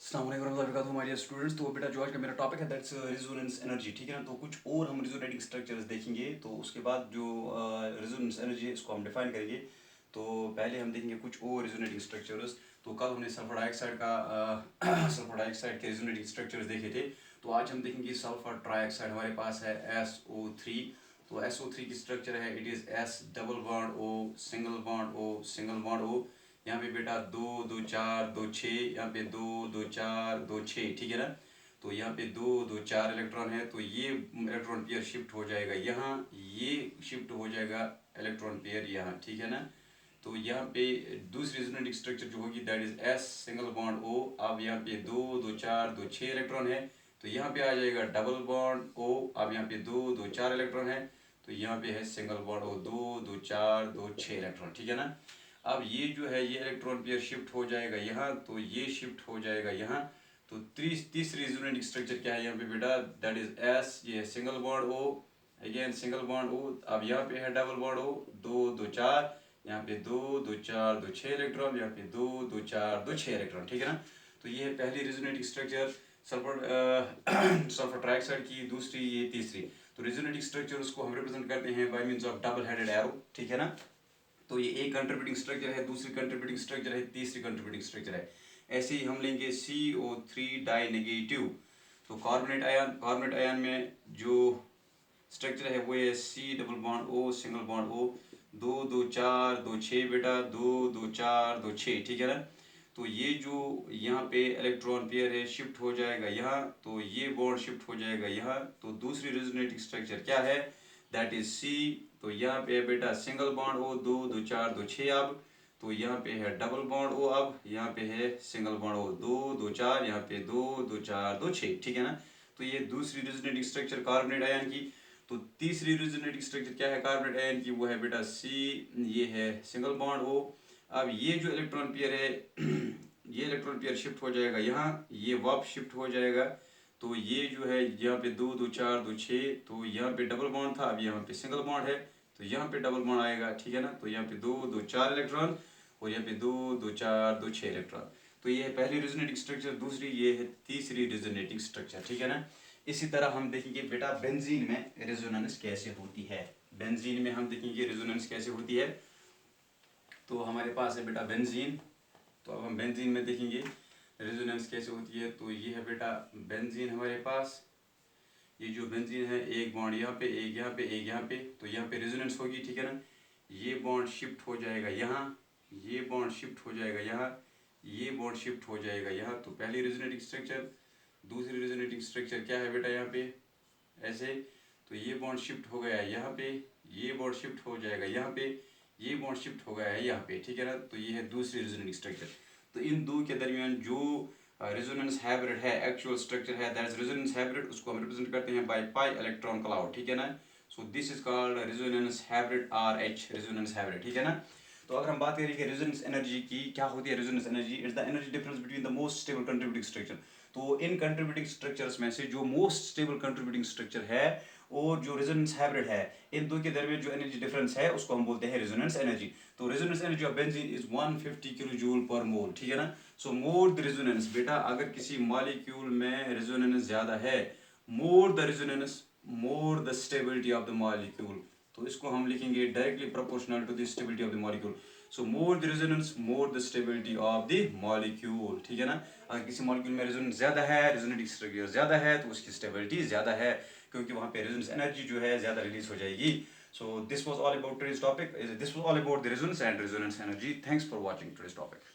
अस्सलाम वालेकुम warahmatullahi wabarakatuh हमारे स्टूडेंट्स। तो बेटा जो आज का मेरा टॉपिक है दैट्स रेजोनेंस एनर्जी, ठीक है ना। तो कुछ और हम रेजोनेटिंग स्ट्रक्चर्स देखेंगे, तो उसके बाद जो रेजोनेंस एनर्जी है इसको हम डिफाइन करेंगे। तो पहले हम देखेंगे कुछ और रेजोनेटिंग स्ट्रक्चर्स। तो कल हमने सल्फर डाइऑक्साइड का सल्फर डाइऑक्साइड के रेजोनेटिंग स्ट्रक्चर्स देखे थे। तो आज हम देखेंगे सल्फर ट्राइऑक्साइड, हमारे पास है SO3। तो SO3 की स्ट्रक्चर है, it is S double bond O single bond O single bond O। यहाँ पे बेटा 2 2 4 2 6, यहाँ पे 2 2 4 2 6, ठीक है ना। तो यहाँ पे 2 2 4 इलेक्ट्रॉन है, तो ये इलेक्ट्रॉन पेयर शिफ्ट हो जाएगा यहाँ, ये शिफ्ट हो जाएगा इलेक्ट्रॉन पेयर यहाँ, ठीक है ना। तो यहाँ पे दूसरी रेजोनेटिंग स्ट्रक्चर जो होगी that is S single bond O। अब यहाँ पे 2 2 4 2 6 इलेक्ट्रॉन है, तो यहाँ पे आ जाएगा डबल बॉन्ड O। अब यहाँ पे 2 2 4 इलेक्ट्रॉन है, तो यहाँ पे है सिंगल बॉन्ड O, 2 2 4 2 6 इलेक्ट्रॉन, ठीक है ना। अब ये जो है ये इलेक्ट्रॉन पेयर शिफ्ट हो जाएगा यहाँ, तो ये शिफ्ट हो जाएगा यहाँ। तो तीसरी रेजोनेटिंग स्ट्रक्चर क्या है यहाँ पे बेटा, दैट इज S, ये single bond O, again single bond O। अब यहाँ पे है डबल बॉन्ड O, 2 2 4, यहाँ पे 2 2 4 2 6 इलेक्ट्रॉन, यहाँ पे 2 2 4 2 6 इलेक्ट्रॉन, ठीक है ना। तो ये है पहली resonating structure sulphur sulphur trioxide की, दूसरी ये तीसरी। तो रेजोनेटिंग स्ट्रक्चर उसको हम रिप्रेजेंट करते हैं by means of double headed arrow, ठीक है ना। तो ये एक कंट्रीब्यूटिंग स्ट्रक्चर है, दूसरी कंट्रीब्यूटिंग स्ट्रक्चर है, तीसरी कंट्रीब्यूटिंग स्ट्रक्चर है। ऐसे ही हम लेंगे CO3 डाई नेगेटिव। तो कार्बोनेट आयन में जो स्ट्रक्चर है वो है C double bond O single bond O, 2 2 4 2 6 बेटा, 2 2 4 2 6, ठीक है ना। तो ये जो यहाँ पे इलेक्ट्रॉन पेयर है शिफ्ट हो जाएगा यहाँ, तो ये बॉन्ड शिफ्ट हो जाएगा यहाँ। तो दूसरी रेजोनेटिंग स्ट्रक्चर क्या है, दैट इज C। तो यहाँ पे है बेटा सिंगल बॉन्ड O, 2 2 4 2 6। अब तो यहाँ पे है डबल बॉन्ड O, अब यहाँ पे है सिंगल बॉन्ड O, 2 2 4, यहाँ पे 2 2 4 2 6, ठीक है ना। तो ये दूसरी रेजोनेटिंग स्ट्रक्चर कार्बोनेट आयन की। तो तीसरी रेजोनेटिंग स्ट्रक्चर क्या है कार्बोनेट आयन की, वो है बेटा C, ये है सिंगल बॉन्ड O। अब ये जो इलेक्ट्रॉन पेयर है ये इलेक्ट्रॉन पेयर शिफ्ट हो जाएगा यहाँ, ये वापस शिफ्ट हो जाएगा। तो ये जो है यहाँ पे 2 2 4 2 6, तो यहाँ पे डबल बॉन्ड था, अब यहाँ पे सिंगल बॉन्ड है, तो यहाँ पे डबल बॉन्ड आएगा, ठीक है ना। तो यहाँ पे 2 2 4 इलेक्ट्रॉन, और यहाँ पे 2 2 4 2 6 इलेक्ट्रॉन। तो ये है पहली रेजोनेटिंग स्ट्रक्चर, दूसरी ये है तीसरी रेजोनेटिंग स्ट्रक्चर, ठीक है ना। इसी तरह हम देखेंगे बेटा बेंजीन में रेजोनेंस कैसे होती है। बेंजीन में हम देखेंगे रेजोनेंस कैसे होती है। तो हमारे पास है बेटा बेंजीन। तो अब हम बेंजीन में देखेंगे रेजोनेंस कैसे होती है। तो ये है बेटा बेंजीन हमारे पास। ये जो बेंजीन है, एक बॉन्ड यहाँ पे, एक यहाँ पे, एक यहाँ पे, तो यहाँ पे रेजोनेंस होगी, ठीक है ना। ये बॉन्ड शिफ्ट हो जाएगा यहाँ, ये बॉन्ड शिफ्ट हो जाएगा यहाँ, ये बॉन्ड शिफ्ट हो जाएगा यहाँ। तो पहली रेजोनेटिंग स्ट्रक्चर। दूसरी रेजोनेटिंग स्ट्रक्चर क्या है बेटा यहाँ पे, ऐसे। तो ये बॉन्ड शिफ्ट हो गया है यहाँ पे, ये बॉन्ड शिफ्ट हो जाएगा यहाँ पे, ये बॉन्ड शिफ्ट हो गया है यहाँ पे, ठीक है ना। तो ये है दूसरी रेजोनेटिंग स्ट्रक्चर। तो इन दो के दरमियान जो रेजोनेंस हाइब्रिड है, एक्चुअल स्ट्रक्चर है, दैट इज रेजोनेंस हाइब्रिड, उसको हम रिप्रेजेंट करते हैं बाय पाई इलेक्ट्रॉन क्लाउड, ठीक है ना। So this is called resonance hybrid, RH resonance hybrid, ठीक है ना। तो अगर हम बात करें कि रेजोनेंस एनर्जी की, क्या होती है resonance energy, it's the energy difference between the most stable contributing structure. तो इन कंट्रीब्यूटिंग स्ट्रक्चर्स में से जो मोस्ट स्टेबल कंट्रीब्यूटिंग स्ट्रक्चर है और जो रेजोनेंस हाइब्रिड है, इन दो के दरमियान जो एनर्जी डिफरेंस है उसको हम बोलते हैं रेजोनेंस एनर्जी। तो resonance energy of benzene is 150 kilo joule per mole, ठीक है ना। सो मोर द रेजोनेंस, बेटा अगर किसी मॉलिक्यूल में रेजोनेंस ज्यादा है, more the resonance more the stability of the molecule. तो इसको हम लिखेंगे directly proportional to the stability of the molecule. So more the resonance more the stability of the molecule, ठीक है ना। अगर किसी मॉलिक्यूल में रेजोनेंस ज्यादा है, रेजोनेटिंग स्ट्रक्चर ज्यादा है, तो उसकी स्टेबिलिटी ज्यादा है, क्योंकि वहाँ पे रेजोनेंस एनर्जी जो है ज्यादा रिलीज हो जाएगी। So this was all about today's topic. This was all about the resonance and resonance energy. Thanks for watching today's topic.